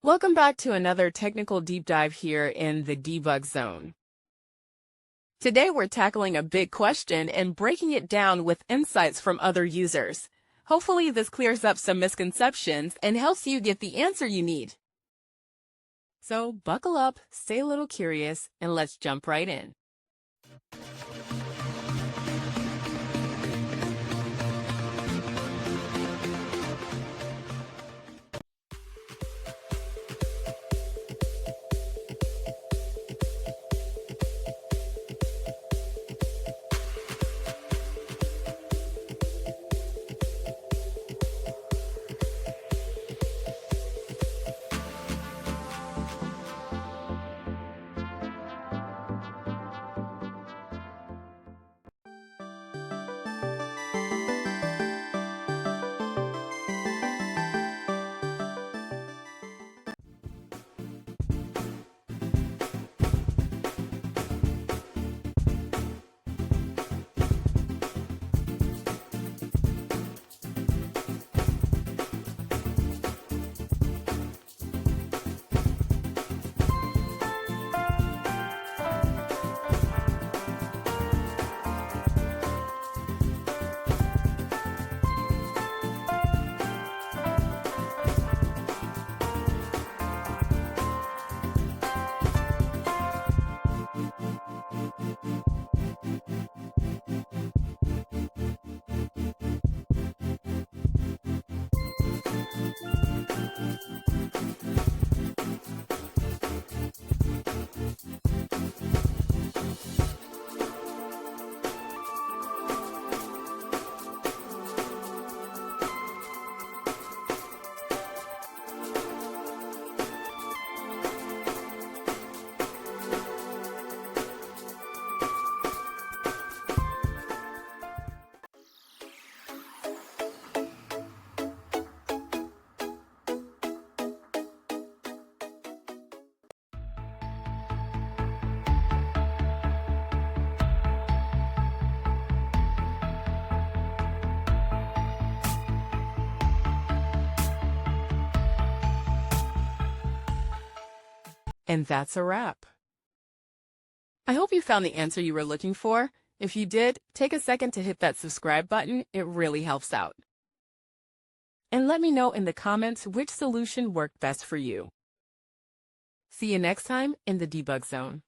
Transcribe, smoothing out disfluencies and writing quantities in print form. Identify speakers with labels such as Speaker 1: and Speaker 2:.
Speaker 1: Welcome back to another technical deep dive here in the debug zone. Today we're tackling a big question and breaking it down with insights from other users. Hopefully this clears up some misconceptions and helps you get the answer you need. So buckle up, stay a little curious, and let's jump right in. And that's a wrap. I hope you found the answer you were looking for. If you did, take a second to hit that subscribe button. It really helps out. And let me know in the comments which solution worked best for you. See you next time in the debug zone.